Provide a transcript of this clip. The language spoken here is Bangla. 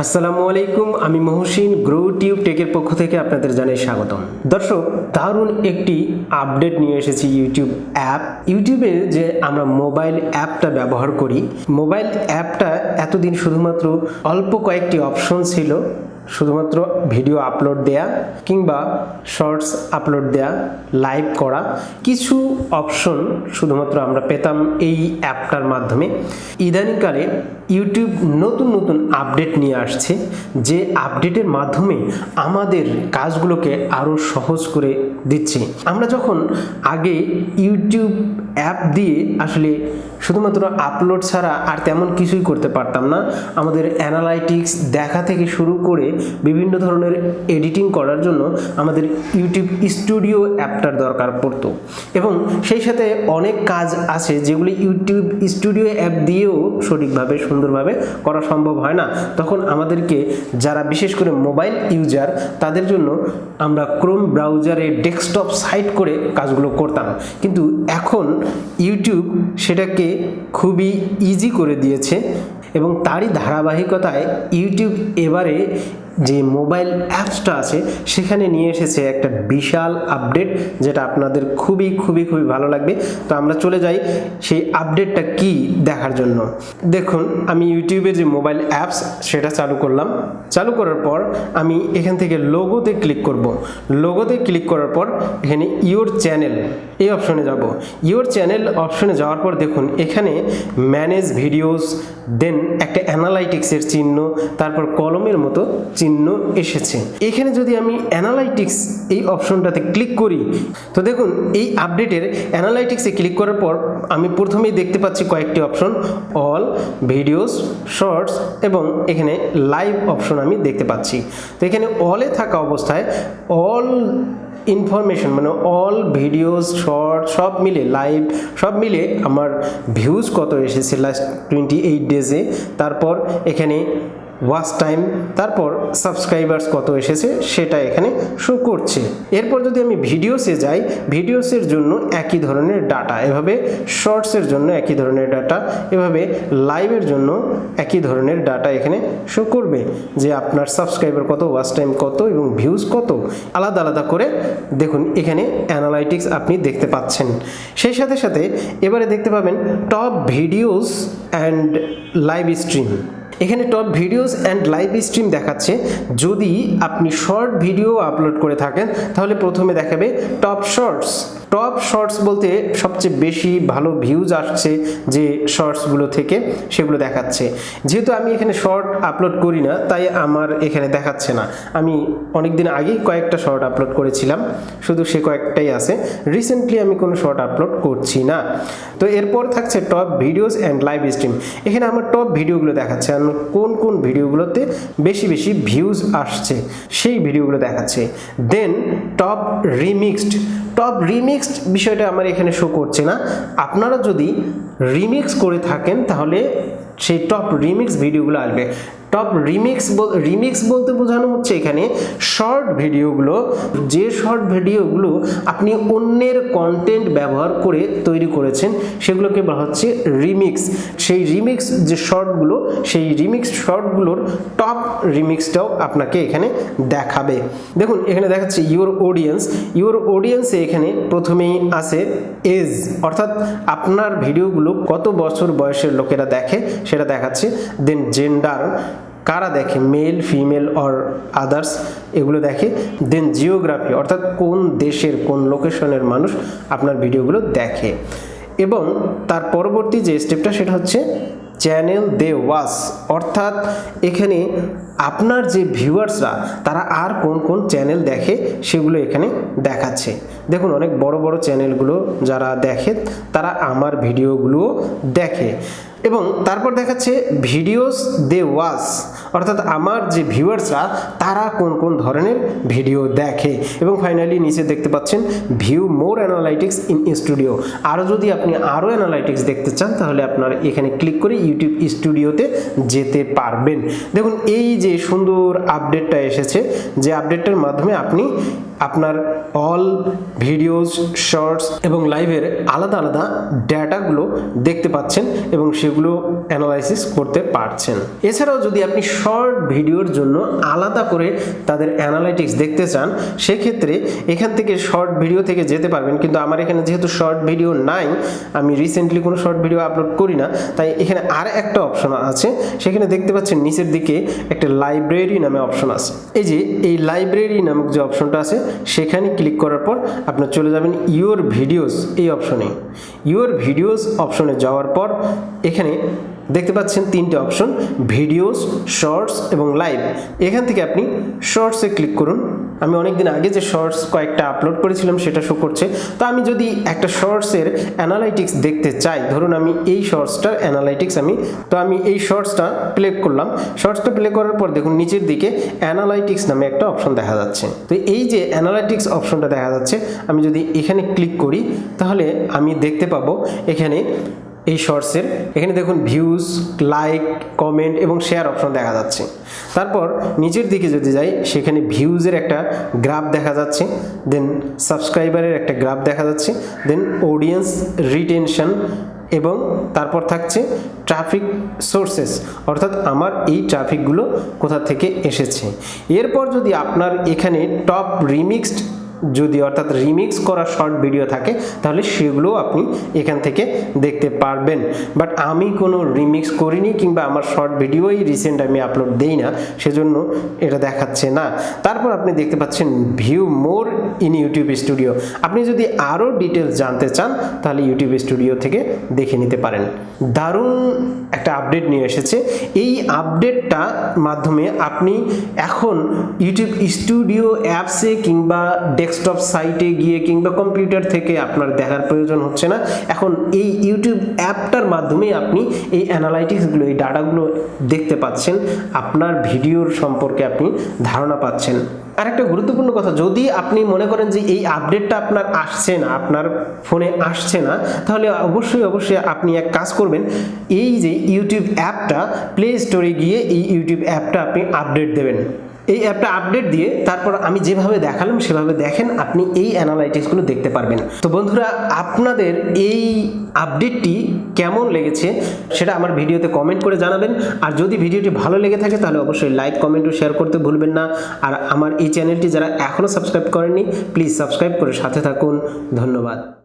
আসসালামু আলাইকুম, আমি মহসিন গ্রো টিউব টেকের পক্ষ থেকে আপনাদের জানাই স্বাগতম। দর্শক, দারুণ একটি আপডেট নিয়ে এসেছি ইউটিউবে যে আমরা মোবাইল অ্যাপটা ব্যবহার করি। মোবাইল অ্যাপটা এতদিন শুধুমাত্র অল্প কয়েকটি অপশন ছিল, শুধুমাত্র ভিডিও আপলোড দেয়া কিংবা শর্টস আপলোড দেয়া, লাইভ করা, কিছু অপশন শুধুমাত্র আমরা পেতাম এই অ্যাপটার মাধ্যমে। ইদানিংকালে ইউটিউব নতুন নতুন আপডেট নিয়ে আসছে, যে আপডেটের মাধ্যমে আমাদের কাজগুলোকে আরও সহজ করে দিচ্ছে। আমরা যখন আগে ইউটিউব অ্যাপ দিয়ে আসলে শুধুমাত্র আপলোড ছাড়া আর তেমন কিছুই করতে পারতাম না, আমাদের অ্যানালাইটিক্স দেখা থেকে শুরু করে বিভিন্ন ধরনের এডিটিং করার জন্য আমাদের ইউটিউব স্টুডিও অ্যাপটার দরকার পড়তো, এবং সেই সাথে অনেক কাজ আছে যেগুলি ইউটিউব স্টুডিও অ্যাপ দিয়েও সঠিকভাবে সুন্দরভাবে করা সম্ভব হয় না। তখন আমাদেরকে, যারা বিশেষ করে মোবাইল ইউজার, তাদের জন্য আমরা ক্রোম ব্রাউজারে ডেস্কটপ সাইট করে কাজগুলো করতাম। কিন্তু এখন ইউটিউব সেটাকে খুবই ইজি করে দিয়েছে, এবং তারই ধারাবাহিকতায় ইউটিউব এবারে যে মোবাইল অ্যাপসটা আছে সেখানে নিয়ে এসেছে একটা বিশাল আপডেট, যেটা আপনাদের খুবই খুবই খুবই ভালো লাগবে। তো আমরা চলে যাই সেই আপডেটটা কি দেখার জন্য। দেখুন, আমি ইউটিউবের যে মোবাইল অ্যাপস সেটা চালু করলাম। চালু করার পর আমি এখান থেকে লোগোতে ক্লিক করব। লোগোতে ক্লিক করার পর এখানে ইওর চ্যানেল এই অপশনে যাব। ইওর চ্যানেল অপশনে যাওয়ার পর দেখুন এখানে ম্যানেজ ভিডিওস, দেন একটা অ্যানালাইটিক্সের চিহ্ন, তারপর কলমের মতো চিহ্ন এসেছে। এখানে যদি আমি অ্যানালাইটিক্স এই অপশনটাতে ক্লিক করি, তো দেখুন এই আপডেটের অ্যানালাইটিক্সে ক্লিক করার পর আমি প্রথমেই দেখতে পাচ্ছি কয়েকটি অপশন, অল, ভিডিওস, শর্টস এবং এখানে লাইভ অপশন আমি দেখতে পাচ্ছি। তো এখানে অলে থাকা অবস্থায় অল ইনফরমেশন মানে অল ভিডিওস, শর্ট সব মিলে, লাইভ সব মিলে আমার ভিউজ কত এসেছে লাস্ট 28 ডেজে, তারপর এখানে ওয়াচ টাইম, তারপর সাবস্ক্রাইবার্স কত এসেছে সেটা এখানে শো করছে। এরপর যদি আমি ভিডিওসে যাই, ভিডিওসের জন্য একই ধরনের ডাটা, এভাবে শর্টসের জন্য একই ধরনের ডাটা, এভাবে লাইভের জন্য একই ধরনের ডাটা এখানে শো করবে, যে আপনার সাবস্ক্রাইবার কত, ওয়াচ টাইম কত এবং ভিউজ কত, আলাদা আলাদা করে দেখুন এখানে অ্যানালাইটিক্স আপনি দেখতে পাচ্ছেন। সেই সাথে সাথে এবারে দেখতে পাবেন top videos and live stream. এখানে top videos and live stream দেখাচ্ছে। যদি আপনি শর্ট ভিডিও আপলোড করে থাকেন তাহলে প্রথমে দেখাবে টপ শর্টস। টপ শর্টস বলতে সবচেয়ে বেশি ভালো ভিউজ আসছে যে শর্টসগুলো থেকে, সেগুলো দেখাচ্ছে। যেহেতু আমি এখানে শর্ট আপলোড করি না, তাই আমার এখানে দেখাচ্ছে না। আমি অনেকদিন আগেই কয়েকটা শর্ট আপলোড করেছিলাম, শুধু সে কয়েকটাই আছে। রিসেন্টলি আমি কোনো শর্ট আপলোড করছি না। তো এরপর থাকছে top videos and live stream. এখানে আমার টপ ভিডিওগুলো দেখাচ্ছে, কোন কোন ভিডিওগুলোতে বেশি বেশি ভিউজ আসছে সেই ভিডিওগুলো দেখাচ্ছে। দেন টপ রিমিক্সড। টপ রিমিক্সড বিষয়টা আমার এখানে শো করছে না। আপনারা যদি রিমিক্স করে থাকেন তাহলে সেই টপ রিমিক্স ভিডিওগুলো আসবে। টপ রিমিক্স বলতে বোঝানো হচ্ছে এখানে শর্ট ভিডিওগুলো, যে শর্ট ভিডিওগুলো আপনি অন্যের কন্টেন্ট ব্যবহার করে তৈরি করেছেন সেগুলোকে বলা হচ্ছে রিমিক্স। সেই রিমিক্স যে শর্টগুলো, সেই রিমিক্স শর্টগুলোর টপ রিমিক্সটাও আপনাকে এখানে দেখাবে। দেখুন এখানে দেখাচ্ছে ইওর অডিয়েন্স। ইওর অডিয়েন্সে এখানে প্রথমেই আছে এজ, অর্থাৎ আপনার ভিডিওগুলো কত বছর বয়সের লোকেরা দেখে সেটা দেখাচ্ছে। দেন জেন্ডার, কারা দেখে, মেল, ফিমেল অর আদার্স, এগুলো দেখে। দেন জিওগ্রাফি, অর্থাৎ কোন দেশের কোন লোকেশনের মানুষ আপনার ভিডিওগুলো দেখে। এবং তার পরবর্তী যে স্টেপটা সেটা হচ্ছে চ্যানেল দে ওয়াচ, অর্থাৎ এখানে আপনার যে ভিউয়ার্সরা তারা আর কোন কোন চ্যানেল দেখে সেগুলো এখানে দেখাচ্ছে। দেখুন অনেক বড় বড় চ্যানেলগুলো যারা দেখে তারা আমার ভিডিওগুলো দেখে। এবং তারপর দেখাচ্ছে ভিডিওস দে ওয়াচ, অর্থাৎ আমার যে ভিউয়ার্সরা তারা কোন কোন ধরনের ভিডিও দেখে। এবং ফাইনালি নিচে দেখতে পাচ্ছেন view more analytics in studio. আরও যদি আপনি আরও অ্যানালাইটিক্স দেখতে চান তাহলে আপনার এখানে ক্লিক করে ইউটিউব স্টুডিওতে যেতে পারবেন। দেখুন এই যে সুন্দর আপডেটটা এসেছে, যে আপডেটটার মাধ্যমে আপনি আপনার অল ভিডিওস, শর্টস এবং লাইভের আলাদা আলাদা ডেটাগুলো দেখতে পাচ্ছেন এবং সেগুলো অ্যানালাইসিস করতে পারছেন। এছাড়াও যদি আপনি শর্ট ভিডিওর জন্য আলাদা করে তাদের অ্যানালাইটিক্স দেখতে চান, সেক্ষেত্রে এখান থেকে শর্ট ভিডিও থেকে যেতে পারবেন। কিন্তু আমার এখানে যেহেতু শর্ট ভিডিও নাই, আমি রিসেন্টলি কোনো শর্ট ভিডিও আপলোড করি না, তাই এখানে আর একটা অপশন আছে। সেখানে দেখতে পাচ্ছেন নিচের দিকে একটা লাইব্রেরি নামে অপশন আছে। এই যে এই লাইব্রেরি নামক যে অপশনটা আছে, সেখানে ক্লিক করার পর আপনার চলে যাবেন ইউর ভিডিওস এই অপশনে। ইউর ভিডিওস অপশনে যাওয়ার পর এখানে দেখতে পাচ্ছেন তিনটে অপশন, ভিডিওস, শর্টস এবং লাইভ। এখান থেকে আপনি শর্টসে ক্লিক করুন। আমি অনেকদিন আগে যে শর্টস কয়েকটা আপলোড করেছিলাম সেটা শো করছে। তো আমি যদি একটা শর্টসের অ্যানালাইটিক্স দেখতে চাই, ধরুন আমি এই শর্টসটার অ্যানালাইটিক্স আমি এই শর্টসটা প্লে করলাম। শর্টসটা প্লে করার পর দেখুন নিচের দিকে অ্যানালাইটিক্স নামে একটা অপশন দেখা যাচ্ছে। তো এই যে অ্যানালাইটিক্স অপশনটা দেখা যাচ্ছে, আমি যদি এখানে ক্লিক করি তাহলে আমি দেখতে পাবো এখানে এই শর্টসের এখানে দেখুন ভিউজ, লাইক, কমেন্ট এবং শেয়ার অপশন দেখা যাচ্ছে। তারপর নিচের দিকে যদি যাই, সেখানে ভিউজের একটা গ্রাফ দেখা যাচ্ছে, দেন সাবস্ক্রাইবারের একটা গ্রাফ দেখা যাচ্ছে, দেন অডিয়েন্স রিটেনশন এবং তারপর থাকছে ট্রাফিক সোর্সেস, অর্থাৎ আমার এই ট্রাফিকগুলো কোথা থেকে এসেছে। এরপর যদি আপনার এখানে টপ রিমিক্সড অর্থাৎ রিমিক্স করা শর্ট ভিডিও থাকে, তাহলে সেগুলো আপনি এখান থেকে দেখতে পারবেন। বাট আমি কোনো রিমিক্স করিনি কিংবা আমার শর্ট ভিডিওই রিসেন্ট আমি আপলোড দেই না, সেজন্য এটা দেখাচ্ছে না। তারপর আপনি দেখতে পাচ্ছেন view more in YouTube studio. আপনি যদি আরও ডিটেলস জানতে চান তাহলে ইউটিউব স্টুডিও থেকে দেখে নিতে পারেন। দারুণ একটা আপডেট নিয়ে এসেছে। এই আপডেটটা মাধ্যমে আপনি এখন ইউটিউব স্টুডিও অ্যাপসে কিংবা ডেস্কটপ সাইটে গিয়ে কিংবা কম্পিউটার থেকে আপনার দেখার প্রয়োজন হচ্ছে না। এখন এই ইউটিউব অ্যাপটার মাধ্যমে আপনি এই অ্যানালাইটিক্সগুলো, এই ডাটাগুলো দেখতে পাচ্ছেন, আপনার ভিডিওর সম্পর্কে আপনি ধারণা পাচ্ছেন। আর একটা গুরুত্বপূর্ণ কথা, যদি আপনি মনে করেন যে এই আপডেটটা আপনার আসছে না, আপনার ফোনে আসছে না, তাহলে অবশ্যই আপনি এক কাজ করবেন, এই যে ইউটিউব অ্যাপটা প্লে স্টোরে গিয়ে এই ইউটিউব অ্যাপটা আপনি আপডেট দেবেন। এই অ্যাপটা আপডেট দিয়ে তারপর আমি যেভাবে দেখালাম সেভাবে দেখেন, আপনি এই অ্যানালাইটিক্সগুলো দেখতে পারবেন। তো বন্ধুরা, আপনাদের এই আপডেটটি কেমন লেগেছে সেটা আমার ভিডিওতে কমেন্ট করে জানাবেন। আর যদি ভিডিওটি ভালো লেগে থাকে তাহলে অবশ্যই লাইক, কমেন্ট ও শেয়ার করতে ভুলবেন না। আর আমার এই চ্যানেলটি যারা এখনও সাবস্ক্রাইব করেননি, প্লিজ সাবস্ক্রাইব করে সাথে থাকুন। ধন্যবাদ।